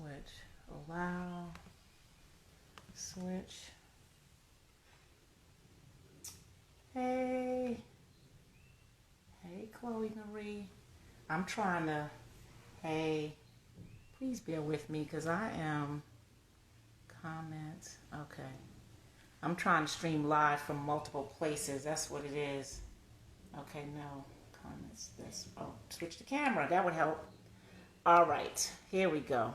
Switch. Allow. Switch. Hey. Hey, Chloe Marie. I'm trying to. Hey. Please bear with me because I am. Comments. Okay. I'm trying to stream live from multiple places. That's what it is. Okay, no. Comments. This. Oh, switch the camera. That would help. All right. Here we go.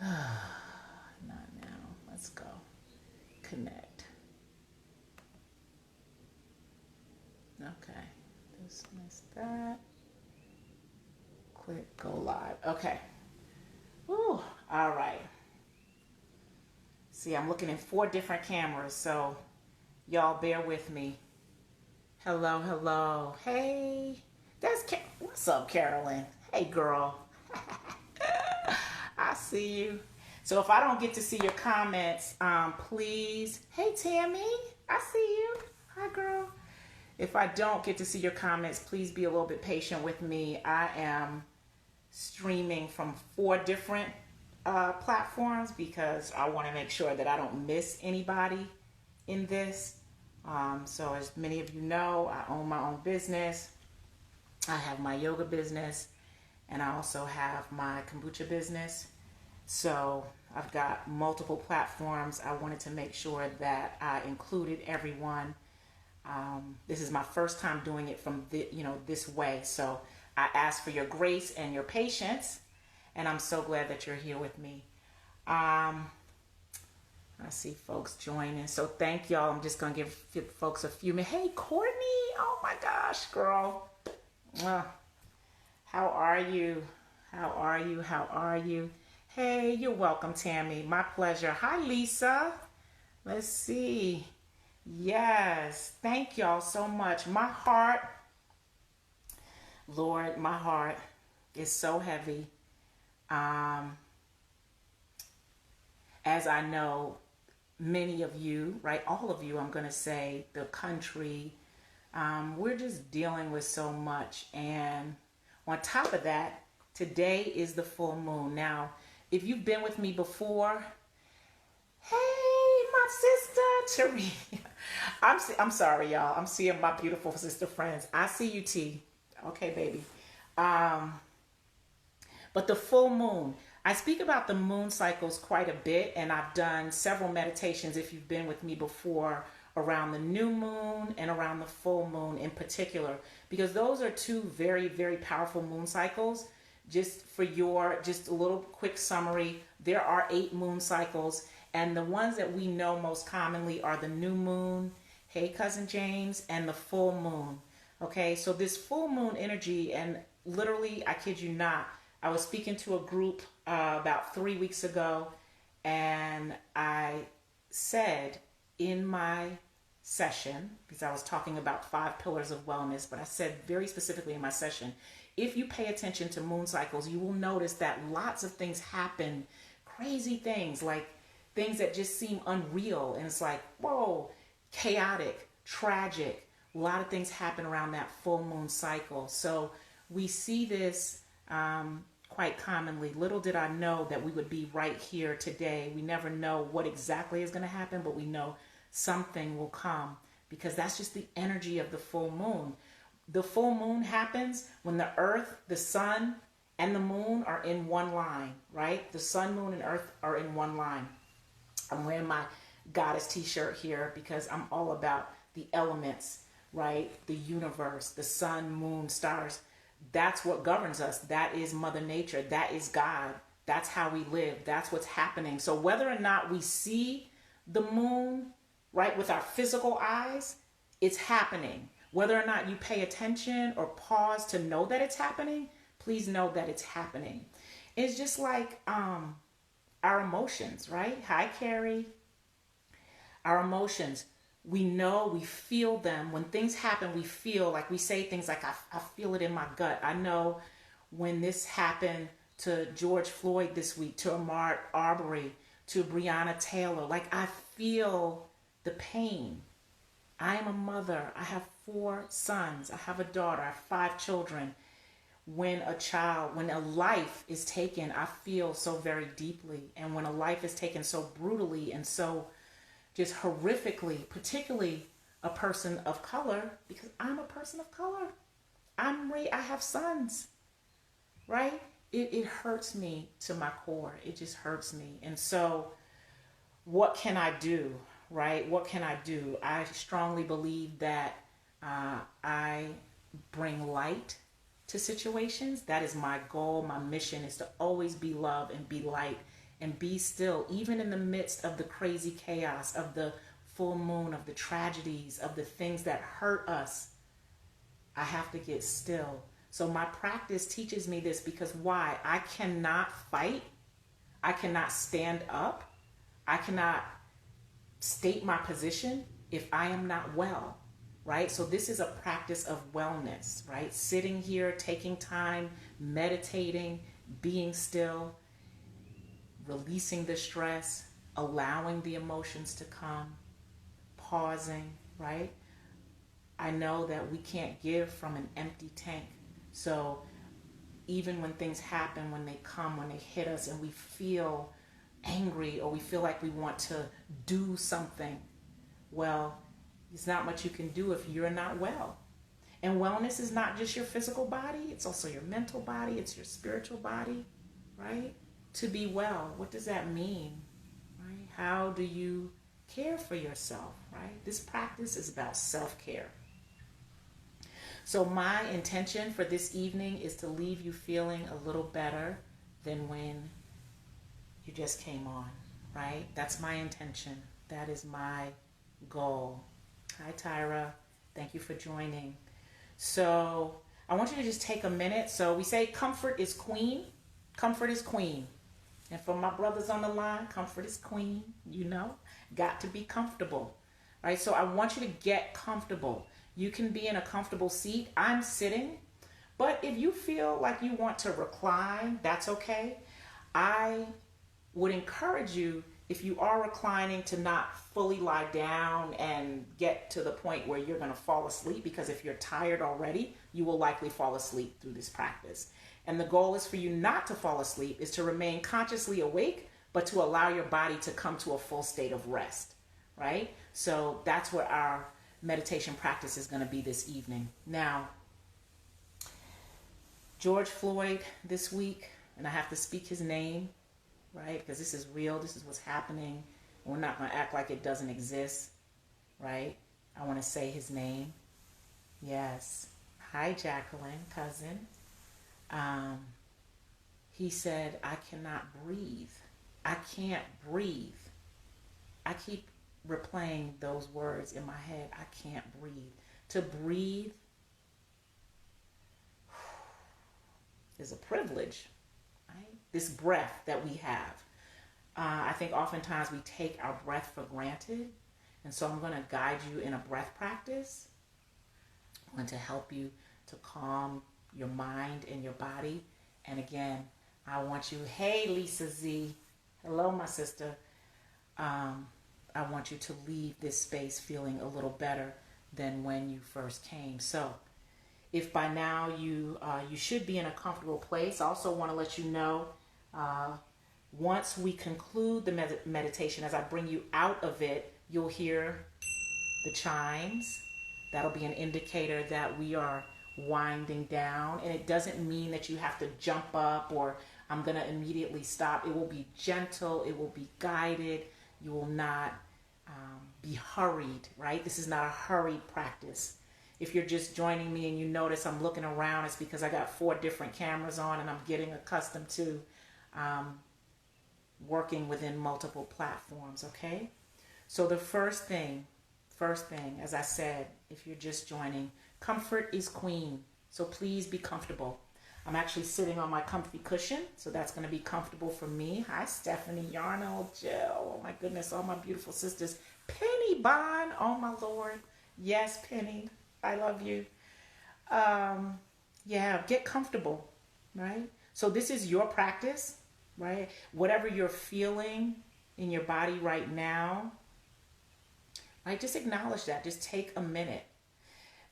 Not now. Let's go. Connect. Okay. Dismiss that. Click go live. Okay. Woo. All right. See, I'm looking in 4 different cameras, so y'all bear with me. Hello, hello. Hey. What's up, Carolyn? Hey, girl. I see you. So if I don't get to see your comments, please. Hey, Tammy. I see you. Hi, girl. If I don't get to see your comments, please be a little bit patient with me. I am streaming from 4 different platforms because I want to make sure that I don't miss anybody in this. So as many of you know, I own my own business. I have my yoga business, and I also have my kombucha business. So I've got multiple platforms. I wanted to make sure that I included everyone. This is my first time doing it from this way. So I ask for your grace and your patience, and I'm so glad that you're here with me. I see folks joining. So thank y'all. I'm just going to give folks a few minutes. Hey, Courtney. Oh my gosh, girl. How are you? How are you? How are you? Hey, you're welcome, Tammy. My pleasure. Hi, Lisa. Let's see. Yes. Thank y'all so much. My heart, Lord, my heart is so heavy. As I know, many of you, right? All of you, I'm going to say, the country, we're just dealing with so much. And on top of that, today is the full moon. Now, if you've been with me before, hey, my sister, Teresa. I'm sorry, y'all. I'm seeing my beautiful sister friends. I see you, T. Okay, baby. But the full moon, I speak about the moon cycles quite a bit, and I've done several meditations, if you've been with me before, around the new moon and around the full moon in particular, because those are 2 very, very powerful moon cycles. Just a little quick summary, there are 8 moon cycles, and the ones that we know most commonly are the new moon, hey cousin James, and the full moon. Okay, so this full moon energy, and literally, I kid you not, I was speaking to a group about 3 weeks ago, and I said in my session, because I was talking about 5 pillars of wellness, but I said very specifically in my session, if you pay attention to moon cycles, you will notice that lots of things happen, crazy things, like things that just seem unreal, and it's like, whoa, chaotic, tragic. A lot of things happen around that full moon cycle. So we see this quite commonly. Little did I know that we would be right here today. We never know what exactly is going to happen, but we know something will come because that's just the energy of the full moon. The full moon happens when the earth, the sun, and the moon are in one line, right? The sun, moon, and earth are in one line. I'm wearing my goddess t-shirt here because I'm all about the elements, right? The universe, the sun, moon, stars. That's what governs us. That is Mother Nature. That is God. That's how we live. That's what's happening. So whether or not we see the moon, right, with our physical eyes, it's happening. Whether or not you pay attention or pause to know that it's happening, please know that it's happening. It's just like our emotions, right? Hi, Carrie. Our emotions, we know, we feel them. When things happen, we feel, like we say things like, I feel it in my gut. I know when this happened to George Floyd this week, to Ahmaud Arbery, to Breonna Taylor, like I feel the pain. I am a mother. I have 4 sons. I have a daughter. I have 5 children. when when a life is taken, I feel so very deeply. And when a life is taken so brutally and so just horrifically, particularly a person of color, because I'm a person of color. I have sons, right? It hurts me to my core. It just hurts me. And so what can I do, right? What can I do? I strongly believe that I bring light to situations. That is my goal. My mission is to always be love and be light and be still, even in the midst of the crazy chaos, of the full moon, of the tragedies, of the things that hurt us. I have to get still. So my practice teaches me this, because why? I cannot fight. I cannot stand up. I cannot state my position if I am not well, right? So this is a practice of wellness, right? Sitting here, taking time, meditating, being still, releasing the stress, allowing the emotions to come, pausing, right? I know that we can't give from an empty tank. So even when things happen, when they come, when they hit us and we feel angry or we feel like we want to do something, well, there's not much you can do if you're not well. And wellness is not just your physical body, it's also your mental body, it's your spiritual body, right? To be well, what does that mean, right? How do you care for yourself, right? This practice is about self-care. So my intention for this evening is to leave you feeling a little better than when you just came on, right? That's my intention. That is my goal. Hi, Tyra. Thank you for joining. So I want you to just take a minute. So we say comfort is queen. Comfort is queen. And for my brothers on the line, comfort is queen. You know, got to be comfortable, right? So I want you to get comfortable. You can be in a comfortable seat. I'm sitting. But if you feel like you want to recline, that's okay. I would encourage you, if you are reclining, to not fully lie down and get to the point where you're going to fall asleep, because if you're tired already, you will likely fall asleep through this practice. And the goal is for you not to fall asleep, is to remain consciously awake, but to allow your body to come to a full state of rest, right? So that's what our meditation practice is going to be this evening. Now, George Floyd this week, and I have to speak his name, right? Because this is real. This is what's happening. We're not going to act like it doesn't exist, right? I want to say his name. Yes. Hi, Jacqueline, cousin. He said, I cannot breathe. I can't breathe. I keep replaying those words in my head. I can't breathe. To breathe is a privilege, right? This breath that we have. I think oftentimes we take our breath for granted. And so I'm going to guide you in a breath practice. I'm going to help you to calm your mind and your body. And again, I want you, hey, Lisa Z. Hello, my sister. I want you to leave this space feeling a little better than when you first came. So if by now you should be in a comfortable place, I also want to let you know, once we conclude the meditation, as I bring you out of it, you'll hear the chimes. That'll be an indicator that we are winding down. And it doesn't mean that you have to jump up or I'm going to immediately stop. It will be gentle. It will be guided. You will not be hurried, right? This is not a hurried practice. If you're just joining me and you notice I'm looking around, it's because I got 4 different cameras on and I'm getting accustomed to working within multiple platforms, okay? So the first thing, as I said, if you're just joining, comfort is queen. So please be comfortable. I'm actually sitting on my comfy cushion, so that's going to be comfortable for me. Hi, Stephanie, Yarno, Jill. Oh my goodness, all my beautiful sisters. Penny Bond, oh my Lord. Yes, Penny, I love you. Yeah, get comfortable, right? So this is your practice, right? Whatever you're feeling in your body right now, right? Just acknowledge that. Just take a minute.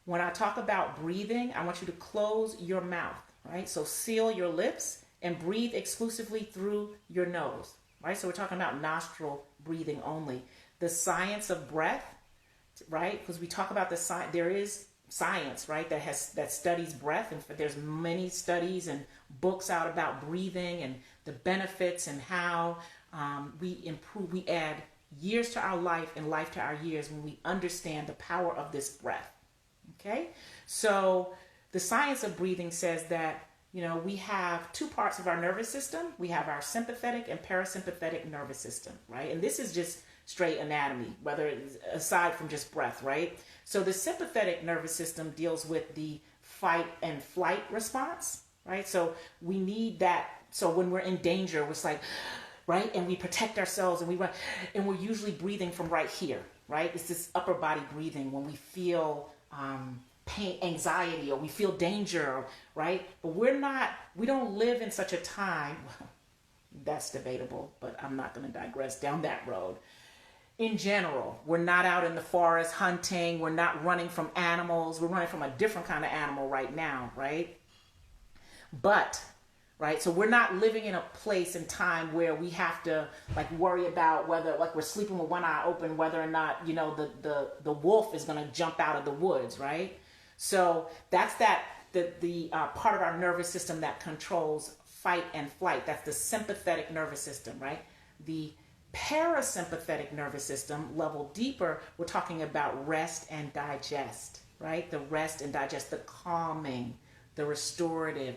When I talk about breathing, I want you to close your mouth, right? So seal your lips and breathe exclusively through your nose, right? So we're talking about nostril breathing only. The science of breath, right? Because we talk about the science, there is science, right, that studies breath, and there's many studies and books out about breathing and the benefits and how we improve, we add years to our life and life to our years when we understand the power of this breath. Okay, so the science of breathing says that, we have two parts of our nervous system. We have our sympathetic and parasympathetic nervous system, right? And this is just straight anatomy, whether it's aside from just breath, right? So the sympathetic nervous system deals with the fight and flight response, right? So we need that. So when we're in danger, it's like, right? And we protect ourselves and we run, and we're usually breathing from right here, right? It's this upper body breathing when we feel pain, anxiety, or we feel danger, right? But we don't live in such a time, that's debatable, but I'm not going to digress down that road. In general, we're not out in the forest hunting, we're not running from animals, we're running from a different kind of animal right now, right? But, right, so we're not living in a place and time where we have to like worry about whether, like, we're sleeping with one eye open, whether or not, the wolf is going to jump out of the woods, right? So that's the part of our nervous system that controls fight and flight. That's the sympathetic nervous system, right? The parasympathetic nervous system, level deeper, we're talking about rest and digest, right? The rest and digest, the calming, the restorative.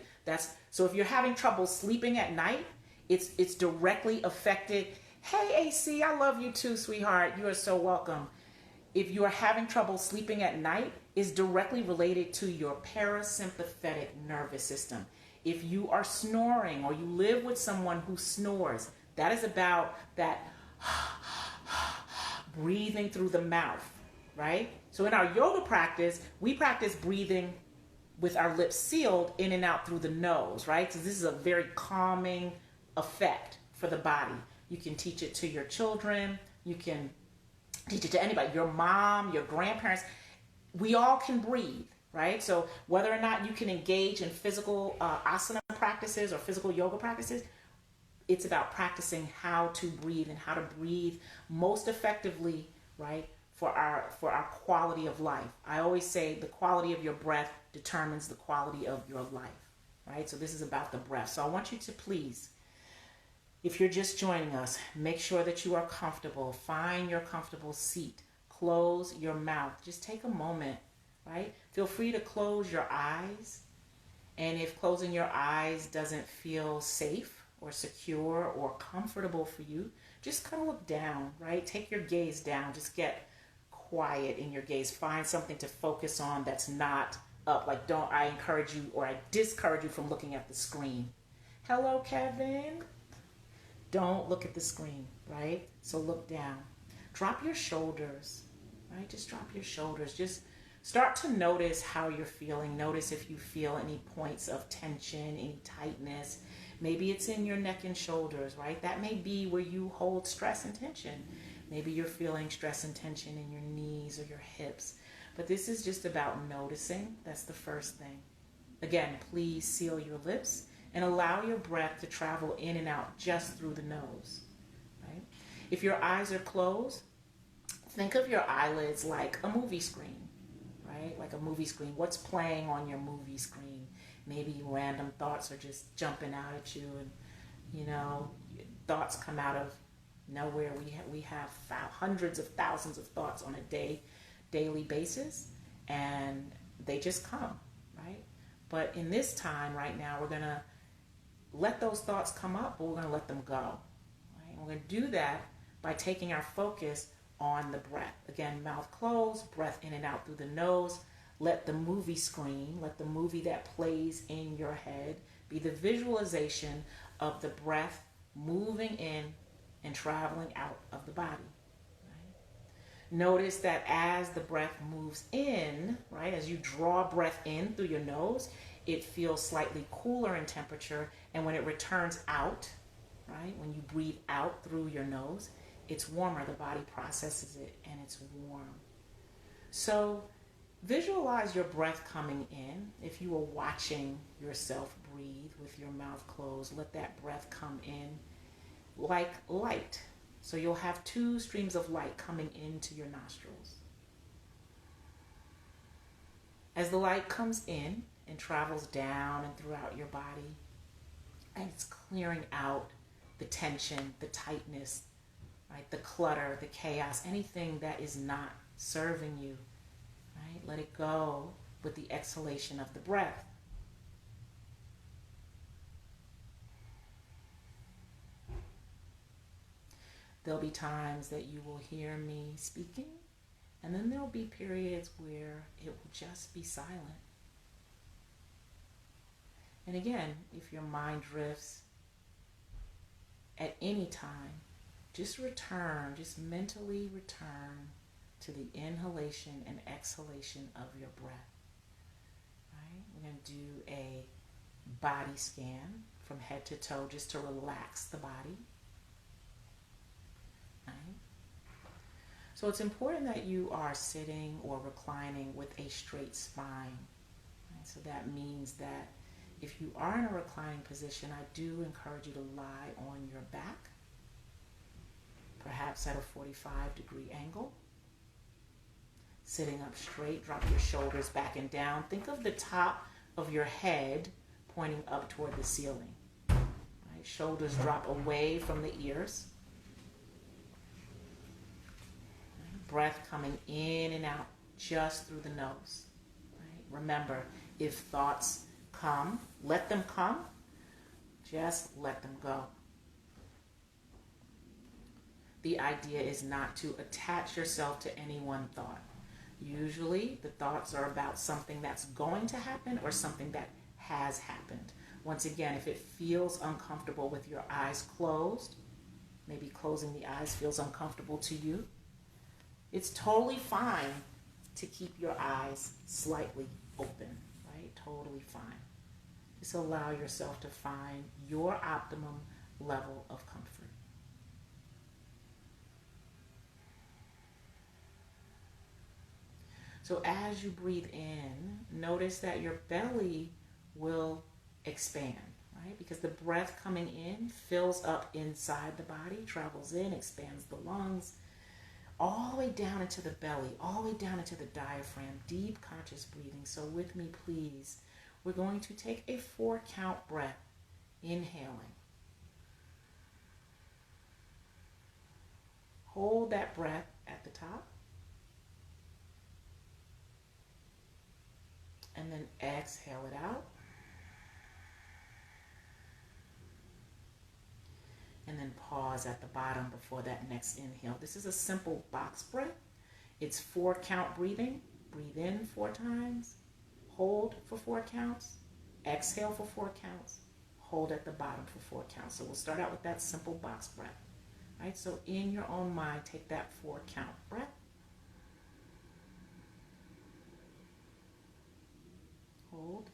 So if you're having trouble sleeping at night, it's directly affected. Hey, AC, I love you too, sweetheart. You are so welcome. If you are having trouble sleeping at night, is directly related to your parasympathetic nervous system. If you are snoring or you live with someone who snores, that is about that breathing through the mouth, right? So in our yoga practice, we practice breathing with our lips sealed in and out through the nose, right? So this is a very calming effect for the body. You can teach it to your children. You can teach it to anybody, your mom, your grandparents. We all can breathe, right? So whether or not you can engage in physical asana practices or physical yoga practices, it's about practicing how to breathe and how to breathe most effectively, right? For our quality of life. I always say the quality of your breath determines the quality of your life, right? So this is about the breath. So I want you to please, if you're just joining us, make sure that you are comfortable. Find your comfortable seat. Close your mouth. Just take a moment, right? Feel free to close your eyes. And if closing your eyes doesn't feel safe or secure or comfortable for you, just kind of look down, right? Take your gaze down. Just get quiet in your gaze. Find something to focus on that's not up. Like, I encourage you, or I discourage you from looking at the screen. Hello, Kevin. Don't look at the screen, right? So look down. Drop your shoulders, right? Just drop your shoulders. Just start to notice how you're feeling. Notice if you feel any points of tension, any tightness. Maybe it's in your neck and shoulders, right? That may be where you hold stress and tension. Maybe you're feeling stress and tension in your knees or your hips. But this is just about noticing. That's the first thing. Again, please seal your lips and allow your breath to travel in and out just through the nose, right? If your eyes are closed, think of your eyelids like a movie screen, right? Like a movie screen. What's playing on your movie screen? Maybe random thoughts are just jumping out at you, and thoughts come out of nowhere. We have hundreds of thousands of thoughts on a daily basis, and they just come, right? But in this time right now, we're going to let those thoughts come up, but we're going to let them go, right? And we're going to do that by taking our focus on the breath. Again, mouth closed, breath in and out through the nose. Let the movie screen, let the movie that plays in your head be the visualization of the breath moving in and traveling out of the body. Right? Notice that as the breath moves in, right, as you draw breath in through your nose, it feels slightly cooler in temperature. And when it returns out, right, when you breathe out through your nose, it's warmer. The body processes it and it's warm. So visualize your breath coming in. If you were watching yourself breathe with your mouth closed. Let that breath come in like light. So you'll have two streams of light coming into your nostrils. As the light comes in and travels down and throughout your body, and it's clearing out the tension, the tightness, right? The clutter, the chaos, anything that is not serving you, right? Let it go with the exhalation of the breath. There'll be times that you will hear me speaking, and then there'll be periods where it will just be silent. And again, if your mind drifts at any time, just return, just mentally return to the inhalation and exhalation of your breath. Right? We're going to do a body scan from head to toe just to relax the body. Right? So it's important that you are sitting or reclining with a straight spine. Right? So that means that if you are in a reclining position, I do encourage you to lie on your back, perhaps at a 45-degree angle. Sitting up straight, drop your shoulders back and down. Think of the top of your head pointing up toward the ceiling. Right? Shoulders drop away from the ears. Right? Breath coming in and out just through the nose. Right? Remember, if thoughts come, let them come. Just let them go. The idea is not to attach yourself to any one thought. Usually the thoughts are about something that's going to happen or something that has happened. Once again, if it feels uncomfortable with your eyes closed, maybe closing the eyes feels uncomfortable to you, it's totally fine to keep your eyes slightly open, right? Totally fine. Just allow yourself to find your optimum level of comfort. So as you breathe in, notice that your belly will expand, right? Because the breath coming in fills up inside the body, travels in, expands the lungs, all the way down into the belly, all the way down into the diaphragm, deep conscious breathing. So with me, please, we're going to take a 4-count breath, inhaling. Hold that breath at the top. And then exhale it out. And then pause at the bottom before that next inhale. This is a simple box breath. It's 4-count breathing. Breathe in 4 times. Hold for 4 counts. Exhale for 4 counts. Hold at the bottom for 4 counts. So we'll start out with that simple box breath. Right? So in your own mind, take that 4-count breath. Hold.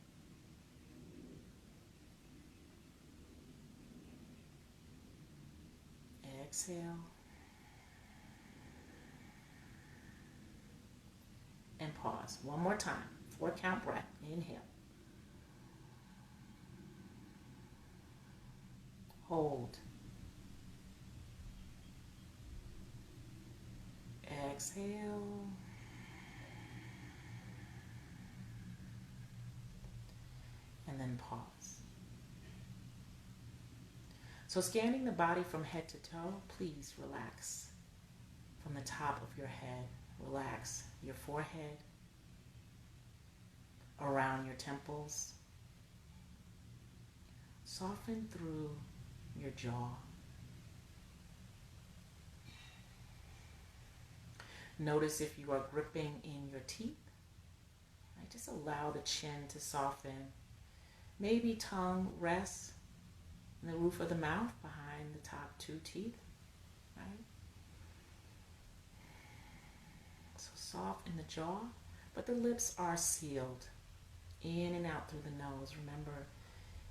Exhale. And pause. One more time. 4-count breath. Inhale. Hold. Exhale. And then pause. So scanning the body from head to toe, please relax. From the top of your head, relax your forehead, around your temples. Soften through your jaw. Notice if you are gripping in your teeth. Right? Just allow the chin to soften. Maybe tongue rests in the roof of the mouth behind the top 2 teeth. Right? So soft in the jaw, but the lips are sealed in and out through the nose. Remember,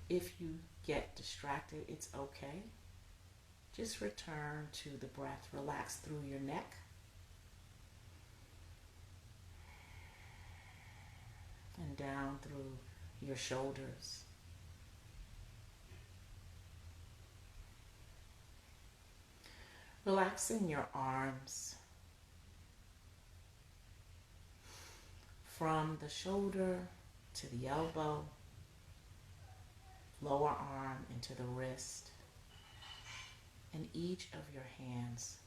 if you get distracted, it's okay. Just return to the breath. Relax through your neck. And down through your shoulders. Relaxing your arms from the shoulder to the elbow, lower arm into the wrist, and each of your hands.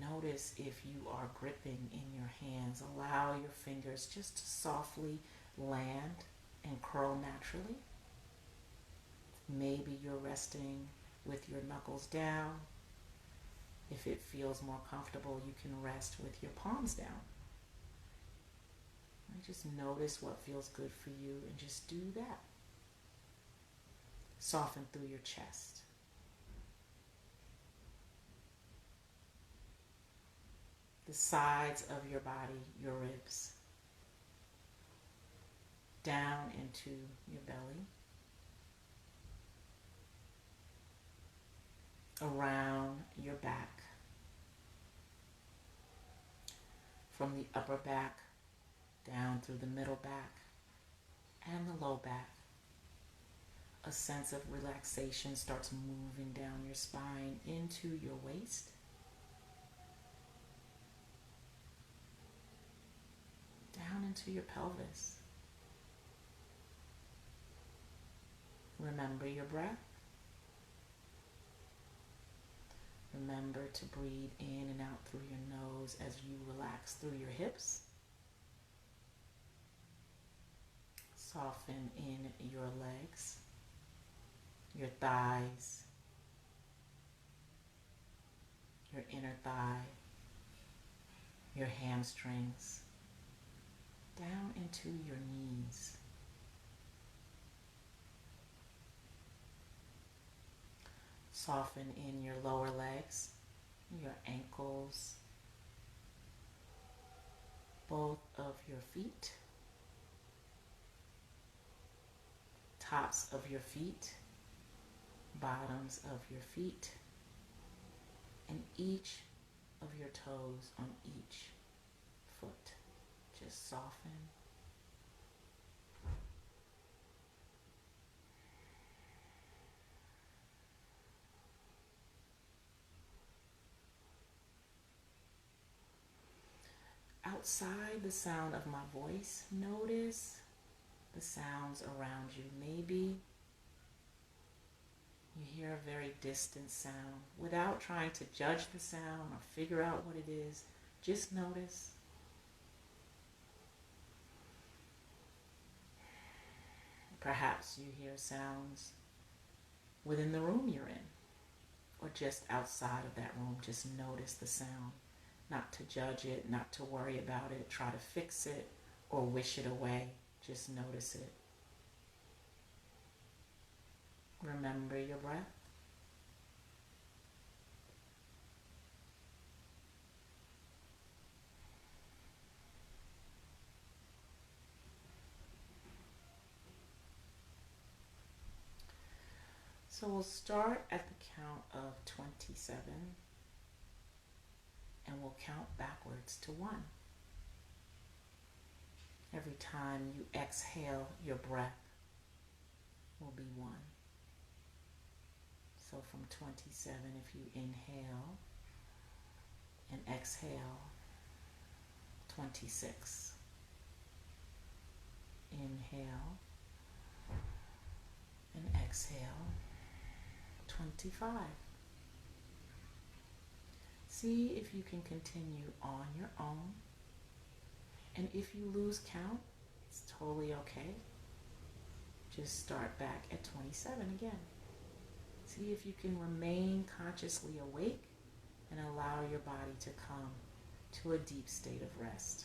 Notice if you are gripping in your hands. Allow your fingers just to softly land and curl naturally. Maybe you're resting with your knuckles down. If it feels more comfortable, you can rest with your palms down. And just notice what feels good for you and just do that. Soften through your chest. The sides of your body, your ribs, down into your belly, around your back, from the upper back down through the middle back and the low back. A sense of relaxation starts moving down your spine into your waist. Down into your pelvis. Remember your breath. Remember to breathe in and out through your nose as you relax through your hips. Soften in your legs, your thighs, your inner thigh, your hamstrings, down into your knees. Soften in your lower legs, your ankles, both of your feet, tops of your feet, bottoms of your feet, and each of your toes on each foot. Just soften. Outside the sound of my voice, notice the sounds around you. Maybe you hear a very distant sound. Without trying to judge the sound or figure out what it is, just notice. Perhaps you hear sounds within the room you're in, or just outside of that room. Just notice the sound. Not to judge it, not to worry about it, try to fix it, or wish it away. Just notice it. Remember your breath. So we'll start at the count of 27, and we'll count backwards to 1. Every time you exhale, your breath will be 1. So from 27, if you inhale and exhale, 26. Inhale and exhale, 25. See if you can continue on your own. And if you lose count, it's totally okay. Just start back at 27 again. See if you can remain consciously awake and allow your body to come to a deep state of rest.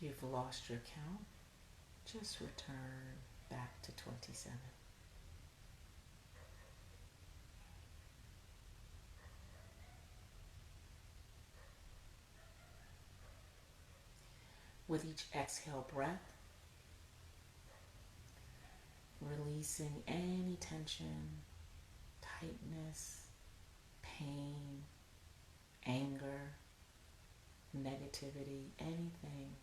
you've lost your count, just return back to 27. With each exhale breath, releasing any tension, tightness, pain, anger, negativity, anything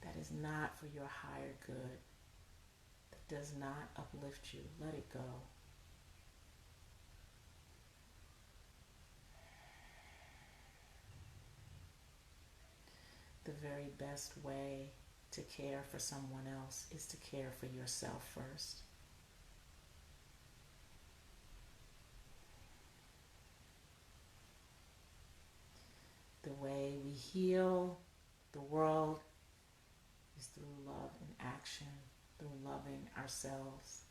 that is not for your higher good, that does not uplift you, let it go. The very best way to care for someone else is to care for yourself first. The way we heal the world is through love and action, through loving ourselves.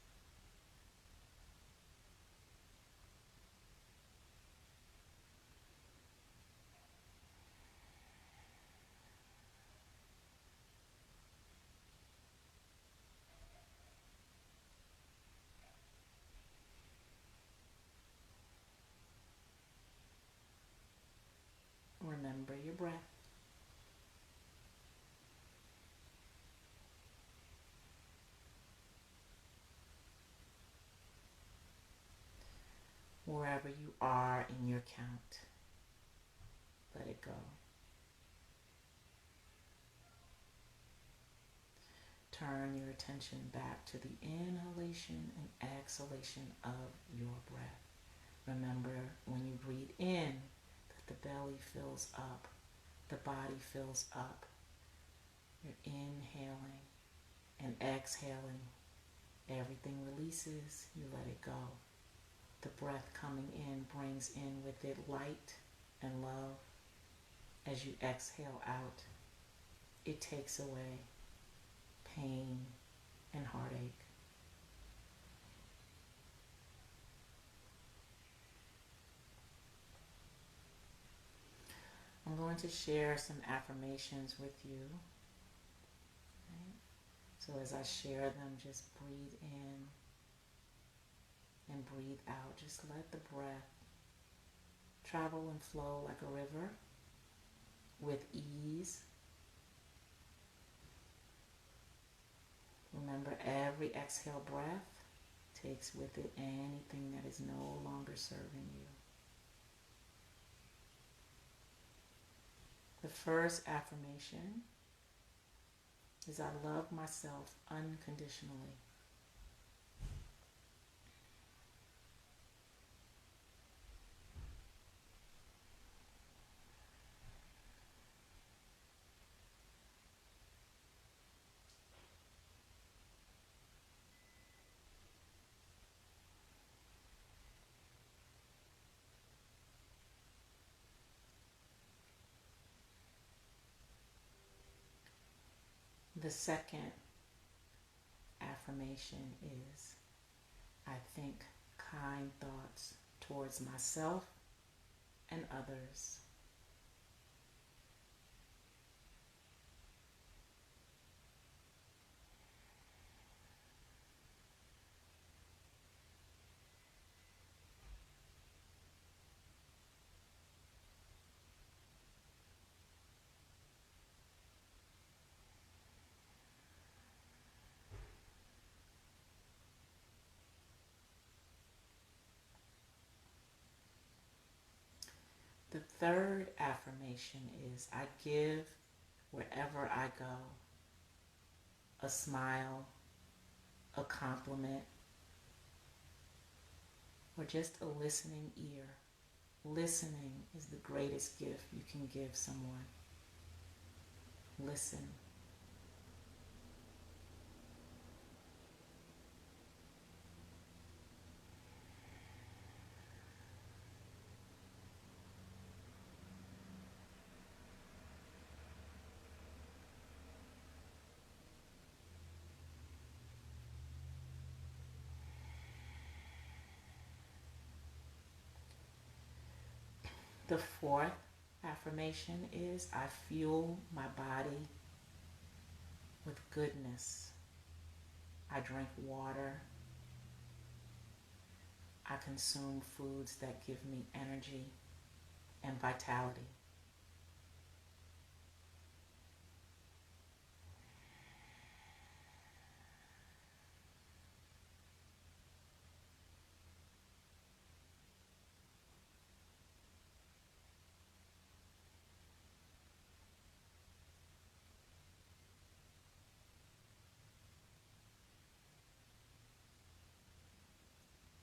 Remember your breath. Wherever you are in your count, let it go. Turn your attention back to the inhalation and exhalation of your breath. Remember, when you breathe in, that the belly fills up, the body fills up. You're inhaling and exhaling. Everything releases, you let it go. The breath coming in brings in with it light and love. As you exhale out, it takes away pain and heartache. I'm going to share some affirmations with you. Right? So as I share them, just breathe in and breathe out. Just let the breath travel and flow like a river with ease. Remember, every exhale breath takes with it anything that is no longer serving you. The first affirmation is I love myself unconditionally. The second affirmation is I think kind thoughts towards myself and others. The third affirmation is I give wherever I go a smile, a compliment, or just a listening ear. Listening is the greatest gift you can give someone. Listen. The fourth affirmation is I fuel my body with goodness. I drink water. I consume foods that give me energy and vitality.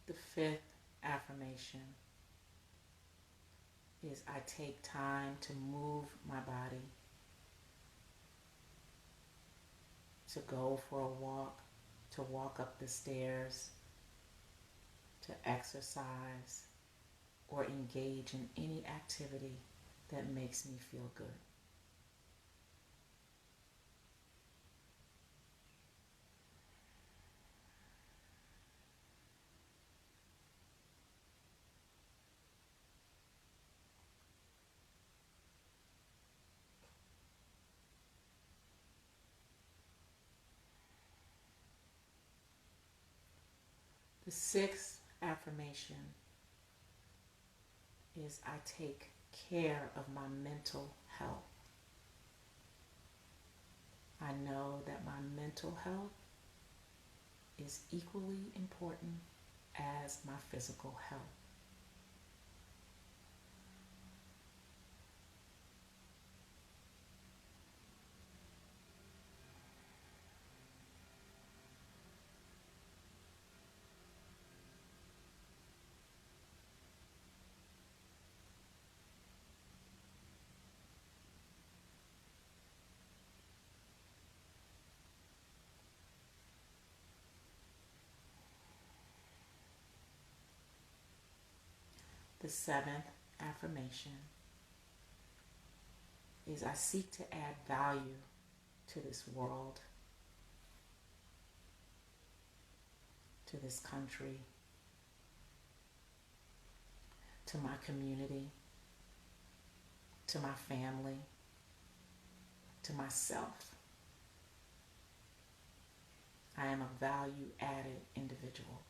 The fifth affirmation is I take time to move my body, to go for a walk, to walk up the stairs, to exercise, or engage in any activity that makes me feel good. The sixth affirmation is I take care of my mental health. I know that my mental health is equally important as my physical health. The seventh affirmation is I seek to add value to this world, to this country, to my community, to my family, to myself. I am a value-added individual.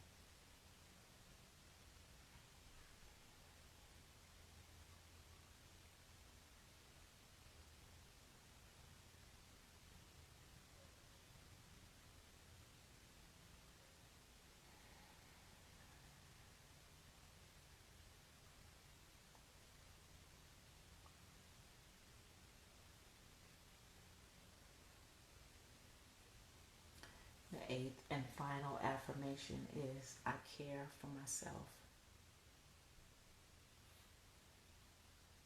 The eighth and final affirmation is I care for myself.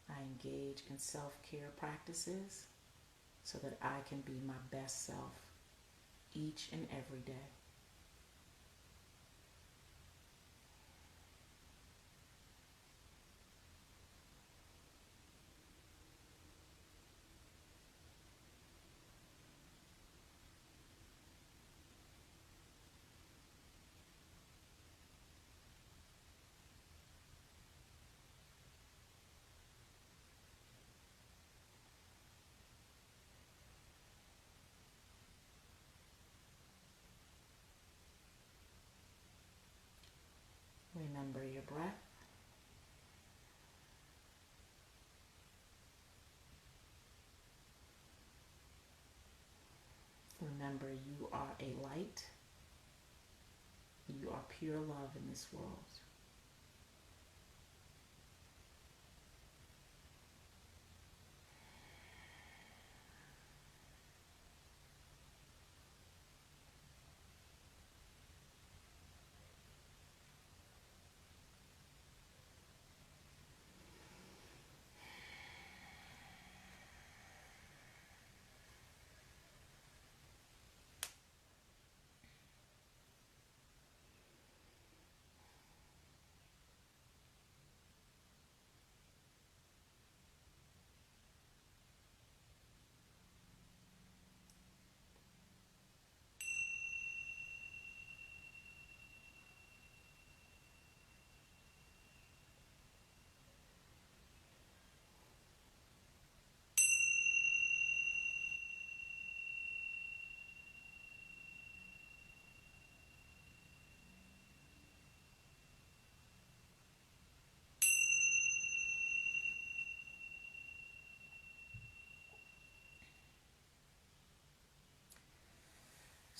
I engage in self-care practices so that I can be my best self each and every day. Remember your breath. Remember you are a light. You are pure love in this world.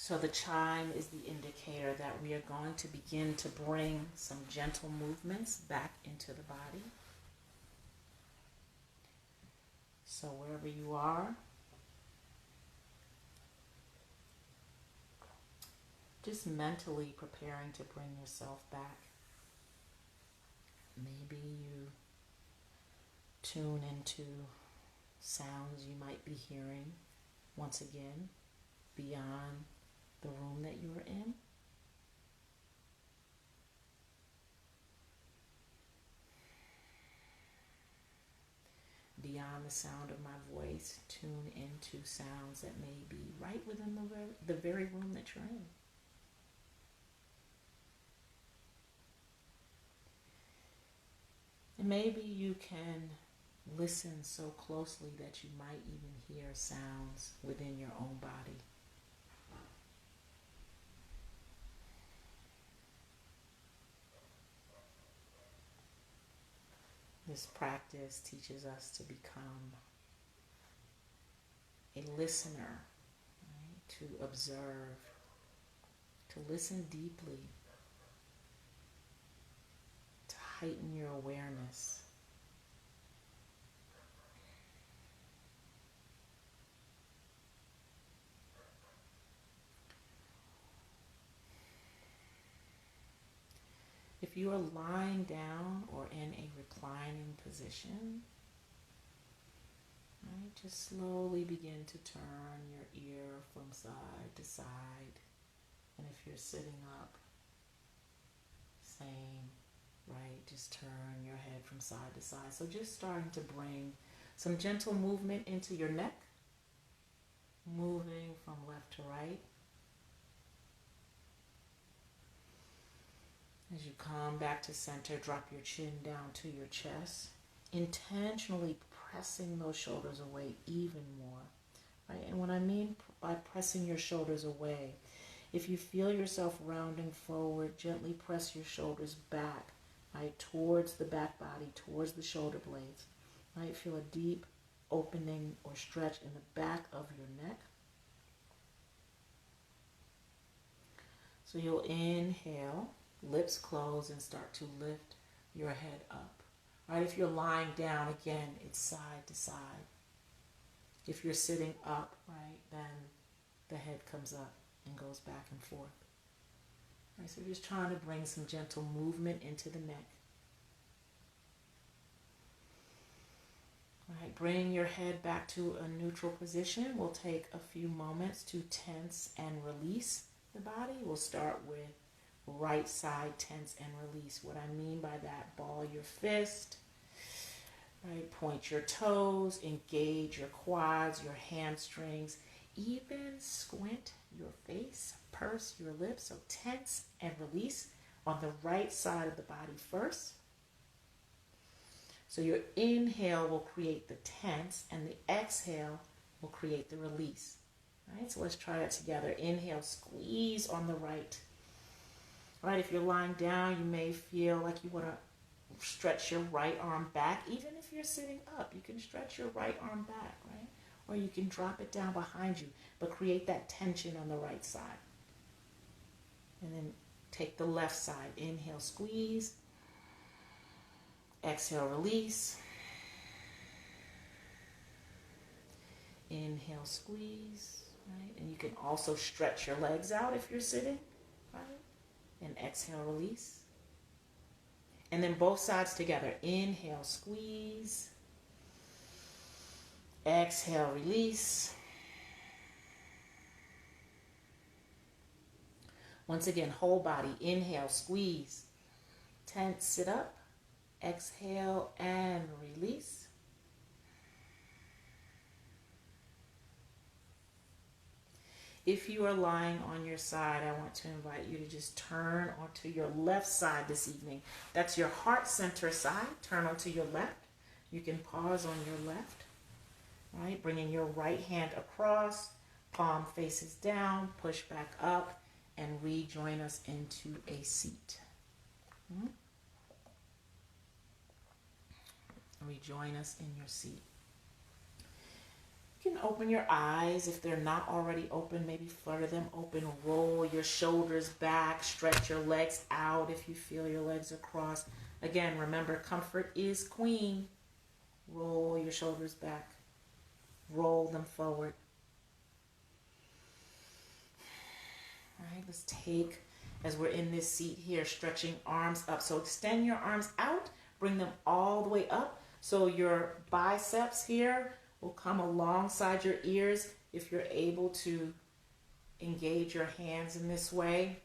So the chime is the indicator that we are going to begin to bring some gentle movements back into the body. So wherever you are, just mentally preparing to bring yourself back. Maybe you tune into sounds you might be hearing once again beyond the room that you are in. Beyond the sound of my voice, tune into sounds that may be right within the very room that you're in. And maybe you can listen so closely that you might even hear sounds within your own body. This practice teaches us to become a listener, right? To observe, to listen deeply, to heighten your awareness. If you are lying down or in a reclining position, right, just slowly begin to turn your ear from side to side. And if you're sitting up, same, right? Just turn your head from side to side. So just starting to bring some gentle movement into your neck, moving from left to right. As you come back to center, drop your chin down to your chest, intentionally pressing those shoulders away even more, right? And what I mean by pressing your shoulders away, if you feel yourself rounding forward, gently press your shoulders back, right, towards the back body, towards the shoulder blades, right? Feel a deep opening or stretch in the back of your neck. So you'll inhale, lips closed, and start to lift your head up. Right? If you're lying down, again, it's side to side. If you're sitting up, right, then the head comes up and goes back and forth. Right, so just trying to bring some gentle movement into the neck. All right, bring your head back to a neutral position. We'll take a few moments to tense and release the body. We'll start with right side tense and release. What I mean by that, ball your fist, right? Point your toes, engage your quads, your hamstrings, even squint your face, purse your lips. So tense and release on the right side of the body first. So your inhale will create the tense and the exhale will create the release. All right, so let's try it together. Inhale, squeeze on the right. All right, if you're lying down, you may feel like you want to stretch your right arm back. Even if you're sitting up, you can stretch your right arm back, right? Or you can drop it down behind you, but create that tension on the right side. And then take the left side. Inhale, squeeze. Exhale, release. Inhale, squeeze, right? And you can also stretch your legs out if you're sitting, right? And exhale, release. And then both sides together. Inhale, squeeze. Exhale, release. Once again, whole body. Inhale, squeeze. Tense, sit up. Exhale and release. If you are lying on your side, I want to invite you to just turn onto your left side this evening. That's your heart center side. Turn onto your left. You can pause on your left. Right? Bringing your right hand across, palm faces down, push back up, and rejoin us into a seat. Rejoin us in your seat. You can open your eyes if they're not already open. Maybe flutter them open. Roll your shoulders back. Stretch your legs out if you feel your legs are crossed. Again, remember, comfort is queen. Roll your shoulders back. Roll them forward. All right, let's take, as we're in this seat here, stretching arms up. So extend your arms out. Bring them all the way up. So your biceps here will come alongside your ears if you're able to engage your hands in this way,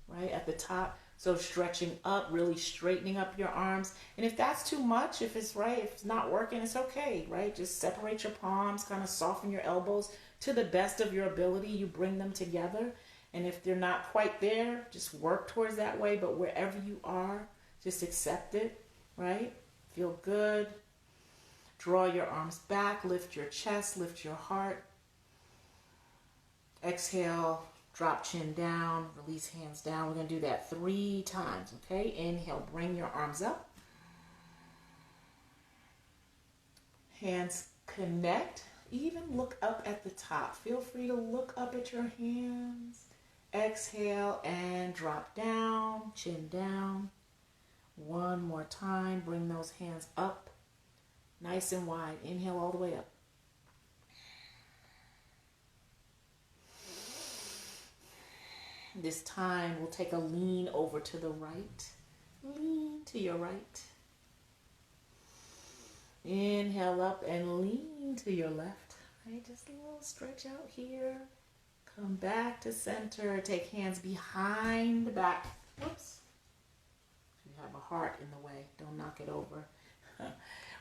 right at the top. So stretching up, really straightening up your arms. And if that's too much, if it's right, if it's not working, it's okay, right? Just separate your palms, kind of soften your elbows to the best of your ability. You bring them together. And if they're not quite there, just work towards that way. But wherever you are, just accept it, right? Feel good. Draw your arms back, lift your chest, lift your heart. Exhale, drop chin down, release hands down. We're going to do that 3 times, okay? Inhale, bring your arms up. Hands connect. Even look up at the top. Feel free to look up at your hands. Exhale and drop down, chin down. One more time, bring those hands up. Nice and wide. Inhale all the way up. This time we'll take a lean over to the right. Lean to your right. Inhale up and lean to your left. Right, just a little stretch out here. Come back to center. Take hands behind the back. Whoops. You have a heart in the way. Don't knock it over.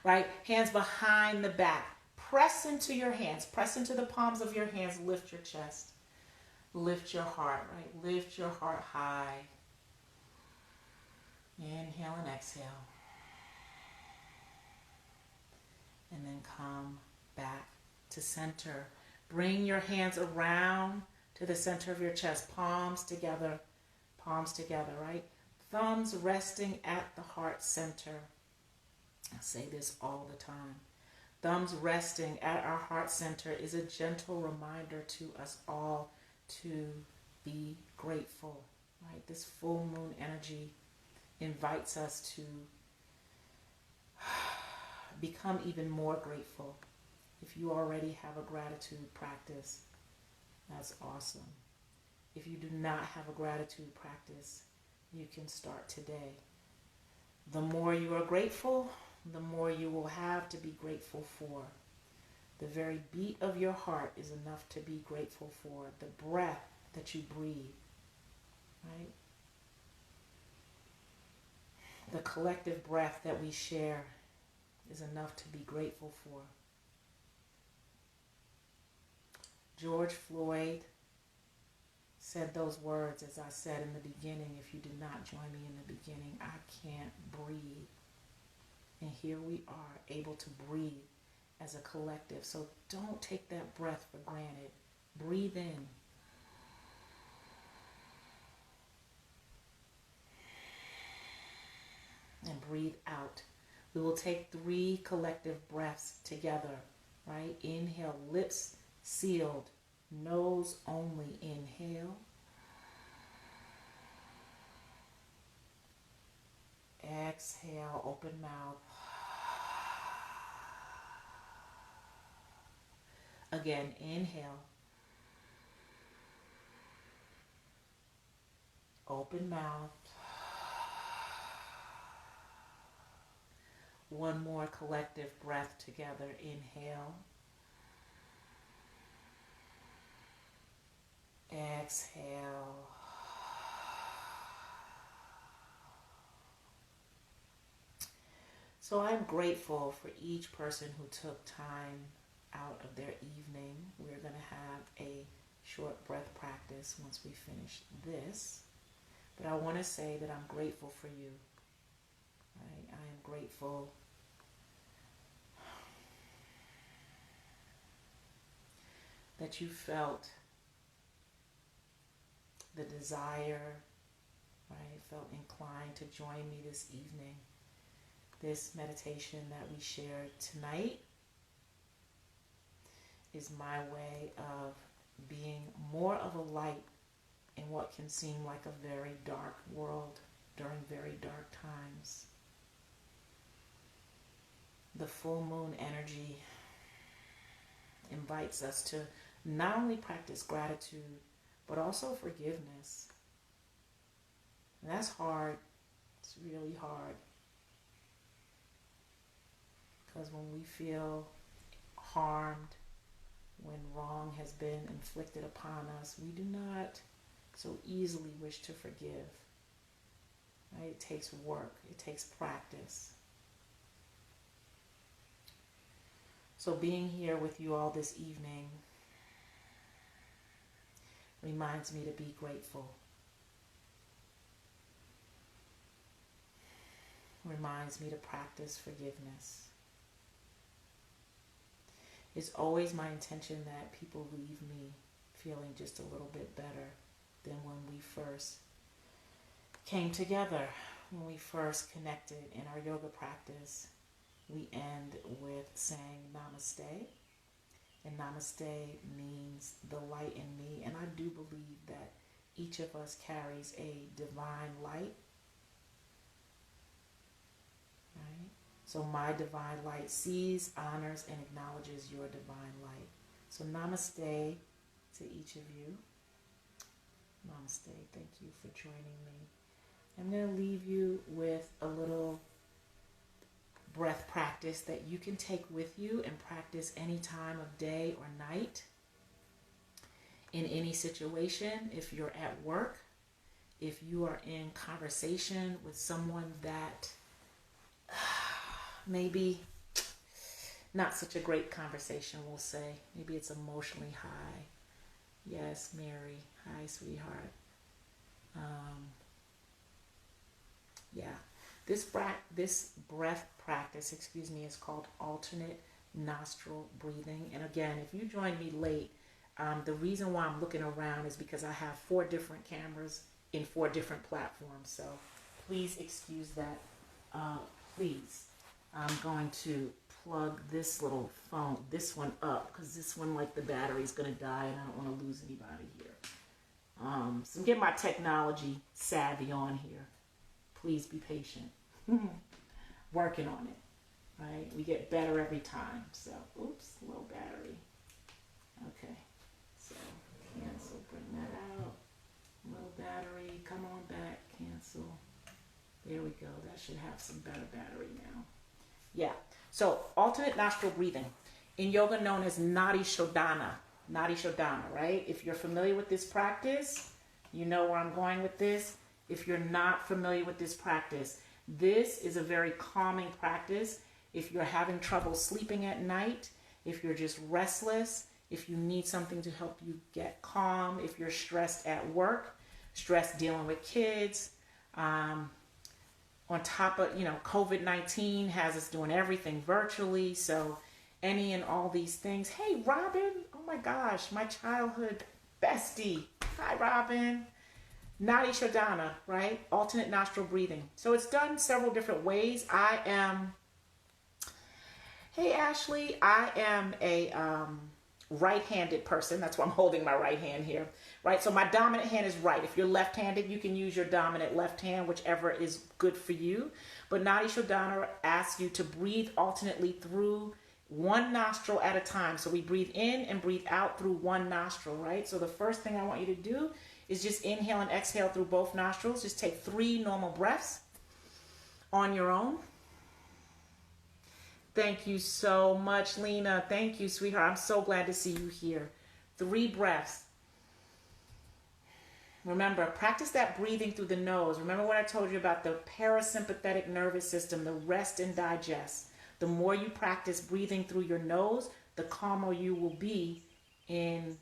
Right? Hands behind the back. Press into your hands. Press into the palms of your hands. Lift your chest. Lift your heart, right? Lift your heart high. Inhale and exhale. And then come back to center. Bring your hands around to the center of your chest. Palms together, right? Thumbs resting at the heart center. I say this all the time. Thumbs resting at our heart center is a gentle reminder to us all to be grateful, right? This full moon energy invites us to become even more grateful. If you already have a gratitude practice, that's awesome. If you do not have a gratitude practice, you can start today. The more you are grateful, the more you will have to be grateful for. The very beat of your heart is enough to be grateful for. The breath that you breathe, right? The collective breath that we share is enough to be grateful for. George Floyd said those words, as I said in the beginning. If you did not join me in the beginning, I can't breathe. And here we are, able to breathe as a collective. So don't take that breath for granted. Breathe in. And breathe out. We will take 3 collective breaths together, right? Inhale, lips sealed, nose only. Inhale. Exhale, open mouth. Again, inhale. Open mouth. One more collective breath together. Inhale. Exhale. So I'm grateful for each person who took time out of their evening. We're going to have a short breath practice once we finish this. But I want to say that I'm grateful for you. Right? I am grateful that you felt the desire, right? Felt inclined to join me this evening. This meditation that we shared tonight is my way of being more of a light in what can seem like a very dark world during very dark times. The full moon energy invites us to not only practice gratitude, but also forgiveness. And that's hard. It's really hard. Because when we feel harmed, when wrong has been inflicted upon us, we do not so easily wish to forgive. Right? It takes work. It takes practice. So being here with you all this evening reminds me to be grateful. Reminds me to practice forgiveness. It's always my intention that people leave me feeling just a little bit better than when we first came together, when we first connected in our yoga practice. We end with saying namaste. And namaste means the light in me. And I do believe that each of us carries a divine light. Right? So my divine light sees, honors, and acknowledges your divine light. So namaste to each of you. Namaste. Thank you for joining me. I'm going to leave you with a little breath practice that you can take with you and practice any time of day or night, in any situation. If you're at work, if you are in conversation with someone that maybe not such a great conversation, we'll say. Maybe it's emotionally high. Yes, Mary. Hi, sweetheart. This breath practice, is called alternate nostril breathing. And again, if you joined me late, the reason why I'm looking around is because I have 4 different cameras in 4 different platforms. So please excuse that. Please. I'm going to plug this little phone, this one up, because this one, like, the battery's going to die and I don't want to lose anybody here. So get my technology savvy on here. Please be patient. Working on it, right? We get better every time. So, oops, low battery. Okay, so cancel, bring that out. Low battery, come on back, cancel. There we go. That should have some better battery now. Yeah, so alternate nostril breathing. In yoga known as Nadi Shodhana. Nadi Shodhana, right? If you're familiar with this practice, you know where I'm going with this. If you're not familiar with this practice, this is a very calming practice. If you're having trouble sleeping at night, if you're just restless, if you need something to help you get calm, if you're stressed at work, stressed dealing with kids, on top of, COVID-19 has us doing everything virtually. So any and all these things. Hey, Robin. Oh my gosh, my childhood bestie. Hi, Robin. Nadi Shodhana, right? Alternate nostril breathing. So it's done several different ways. Hey Ashley, I am a right-handed person. That's why I'm holding my right hand here, right? So my dominant hand is right. If you're left-handed, you can use your dominant left hand, whichever is good for you. But Nadi Shodhana asks you to breathe alternately through one nostril at a time. So we breathe in and breathe out through one nostril, right? So the first thing I want you to do is just inhale and exhale through both nostrils. Just take 3 normal breaths on your own. Thank you so much, Lena. Thank you, sweetheart. I'm so glad to see you here. 3 breaths. Remember, practice that breathing through the nose. Remember what I told you about the parasympathetic nervous system, the rest and digest. The more you practice breathing through your nose, the calmer you will be in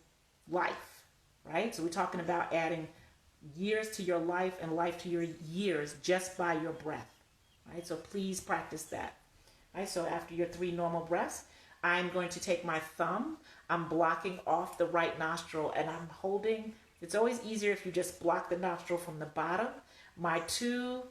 life, right? So we're talking about adding years to your life and life to your years just by your breath, right? So please practice that, right? So after your 3 normal breaths, I'm going to take my thumb. I'm blocking off the right nostril and I'm holding. It's always easier if you just block the nostril from the bottom. My 2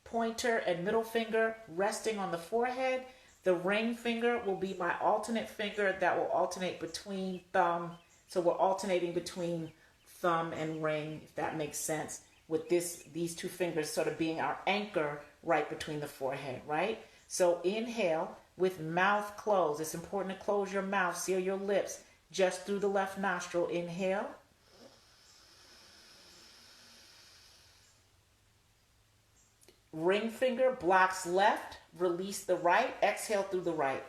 pointer and middle finger resting on the forehead. The ring finger will be my alternate finger that will alternate between thumb. So we're alternating between thumb and ring, if that makes sense, with these two fingers sort of being our anchor right between the forehead, right? So inhale with mouth closed. It's important to close your mouth, seal your lips just through the left nostril. Inhale. Ring finger blocks left, release the right, exhale through the right.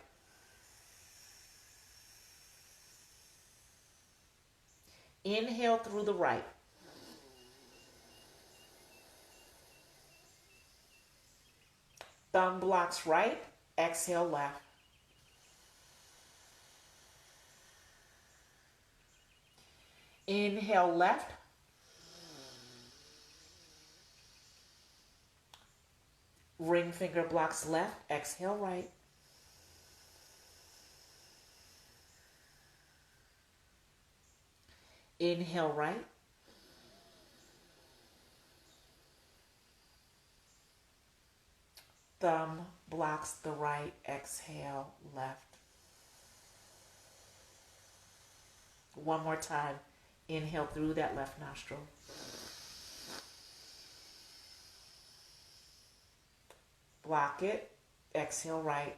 Inhale through the right. Thumb blocks right, exhale left. Inhale left. Ring finger blocks left, exhale right. Inhale right. Thumb blocks the right, exhale left. One more time. Inhale through that left nostril. Block it, exhale right.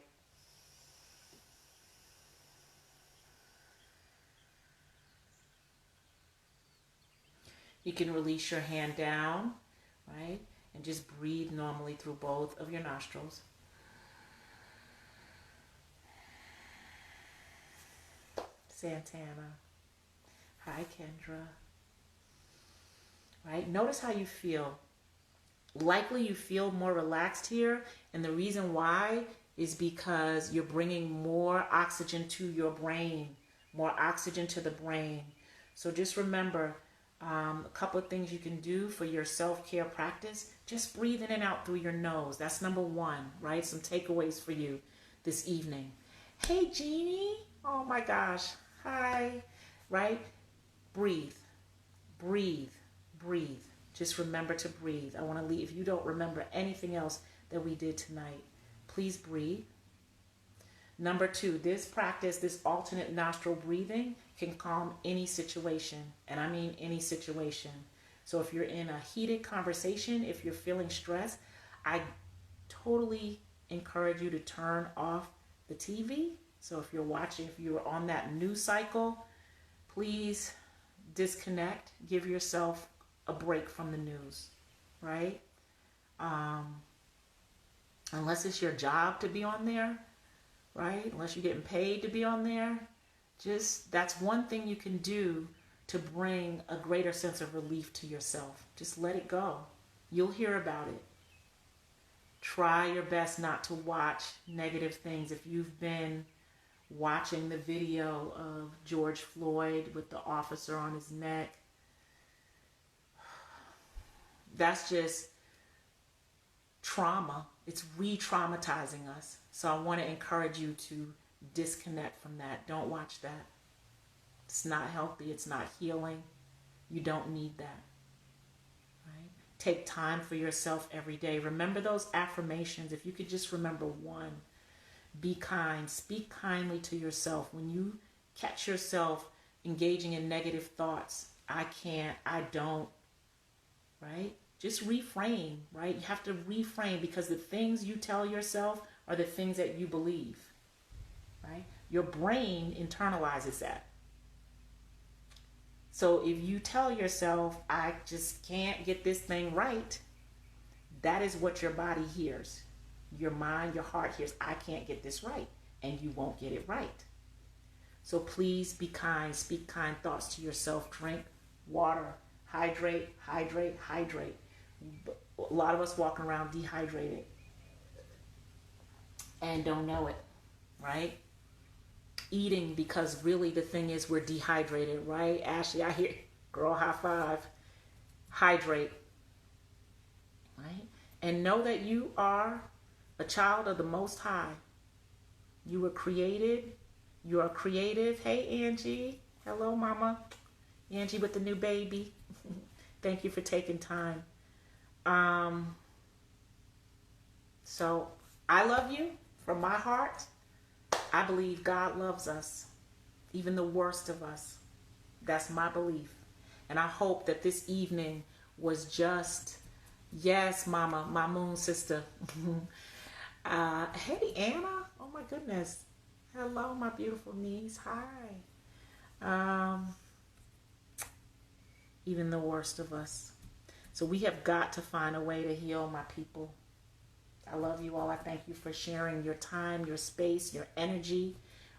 You can release your hand down, right? And just breathe normally through both of your nostrils. Santana. Hi, Kendra. Right? Notice how you feel. Likely you feel more relaxed here, and the reason why is because you're bringing more oxygen to your brain, more oxygen to the brain. So just remember a couple of things you can do for your self-care practice. Just breathe in and out through your nose. That's number one, right? Some takeaways for you this evening. Hey, Jeannie. Oh my gosh. Hi. Right? Breathe. Breathe. Breathe. Just remember to breathe. I want to leave. If you don't remember anything else that we did tonight, please breathe. Number two, this practice, this alternate nostril breathing can calm any situation. And I mean any situation. So if you're in a heated conversation, if you're feeling stressed, I totally encourage you to turn off the TV. So if you're watching, if you're on that news cycle, please disconnect. Give yourself a break from the news, right? Unless it's your job to be on there, right? Unless you're getting paid to be on there. Just, that's one thing you can do to bring a greater sense of relief to yourself. Just let it go. You'll hear about it. Try your best not to watch negative things. If you've been watching the video of George Floyd with the officer on his neck, that's just trauma. It's re-traumatizing us. So I want to encourage you to disconnect from that. Don't watch that. It's not healthy. It's not healing. You don't need that. Right? Take time for yourself every day. Remember those affirmations. If you could just remember one. Be kind. Speak kindly to yourself. When you catch yourself engaging in negative thoughts, I can't, I don't, right? Just reframe, right? You have to reframe, because the things you tell yourself are the things that you believe, right? Your brain internalizes that. So if you tell yourself, I just can't get this thing right, that is what your body hears. Your mind, your heart hears, I can't get this right, and you won't get it right. So please be kind. Speak kind thoughts to yourself. Drink water. Hydrate, hydrate, hydrate. A lot of us walking around dehydrated and don't know it, right? Eating because really the thing is we're dehydrated, right? Ashley, I hear, girl, high five. Hydrate, right? And know that you are a child of the Most High. You were created. You are creative. Hey, Angie. Hello, Mama. Angie with the new baby. Thank you for taking time. So I love you from my heart, I believe God loves us, even the worst of us. That's my belief. And I hope that this evening was just, yes, Mama, my moon sister. Hey, Anna. Oh, my goodness. Hello, my beautiful niece. Hi. Even the worst of us. So we have got to find a way to heal, my people. I love you all. I thank you for sharing your time, your space, your energy,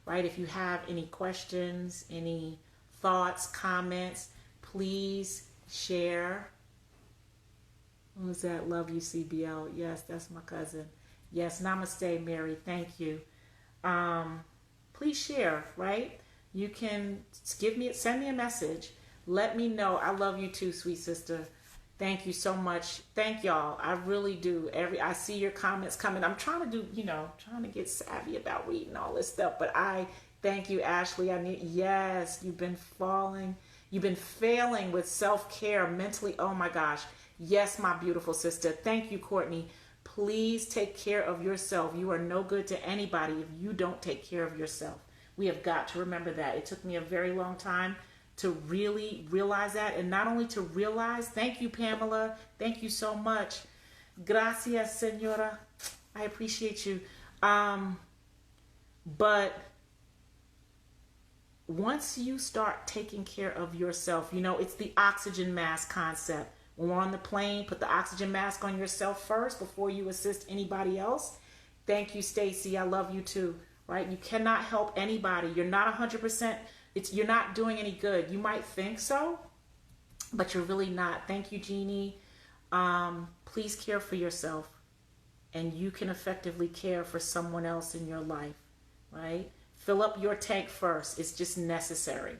right? If you have any questions, any thoughts, comments, please share. Who's that? Love you, CBL. Yes, that's my cousin. Yes, namaste, Mary. Thank you. Please share, right? You can send me a message. Let me know. I love you too, sweet sister. Thank you so much. Thank y'all. I really do. I see your comments coming. I'm trying to do, trying to get savvy about reading all this stuff. But I thank you, Ashley. Yes, you've been failing with self-care mentally. Oh my gosh. Yes, my beautiful sister. Thank you, Courtney. Please take care of yourself. You are no good to anybody if you don't take care of yourself. We have got to remember that. It took me a very long time to really realize that. And not only to realize, thank you, Pamela. Thank you so much. Gracias, senora. I appreciate you. But once you start taking care of yourself, it's the oxygen mask concept. When we're on the plane, put the oxygen mask on yourself first before you assist anybody else. Thank you, Stacy. I love you too, right? You cannot help anybody. You're not 100%. You're not doing any good. You might think so, but you're really not. Thank you, Jeannie. Please care for yourself, and you can effectively care for someone else in your life, right? Fill up your tank first. It's just necessary.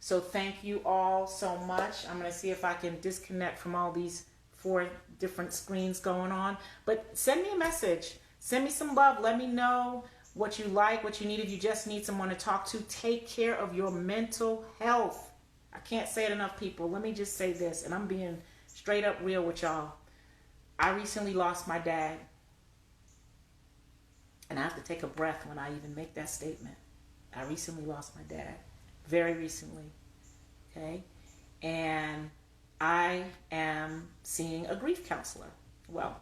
So thank you all so much. I'm going to see if I can disconnect from all these 4 different screens going on. But send me a message. Send me some love. Let me know what you like, what you need. If you just need someone to talk to, take care of your mental health. I can't say it enough, people. Let me just say this, and I'm being straight up real with y'all. I recently lost my dad. And I have to take a breath when I even make that statement. I recently lost my dad. Very recently. Okay? And I am seeing a grief counselor. Well,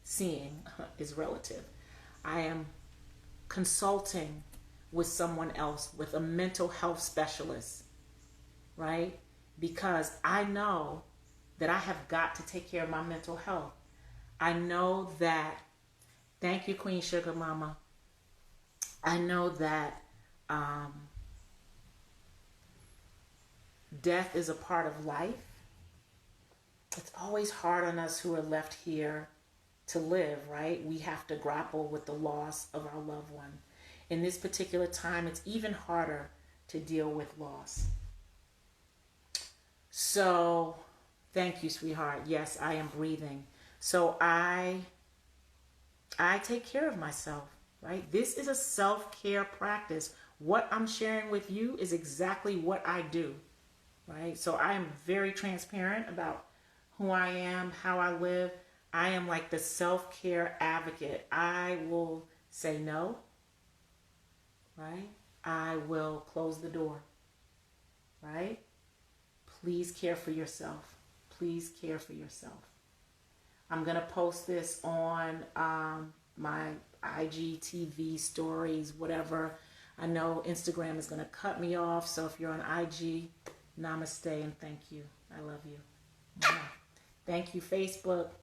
seeing is relative. I am consulting with someone else, with a mental health specialist, right? Because I know that I have got to take care of my mental health. I know that, thank you, Queen Sugar Mama. I know that death is a part of life. It's always hard on us who are left here to live, right? We have to grapple with the loss of our loved one. In this particular time, it's even harder to deal with loss. So, thank you, sweetheart. Yes, I am breathing. So I take care of myself, right? This is a self-care practice. What I'm sharing with you is exactly what I do, right? So I am very transparent about who I am, how I live. I am like the self-care advocate. I will say no, right? I will close the door, right? Please care for yourself. Please care for yourself. I'm going to post this on my IGTV stories, whatever. I know Instagram is going to cut me off. So if you're on IG, namaste and thank you. I love you. Thank you, Facebook.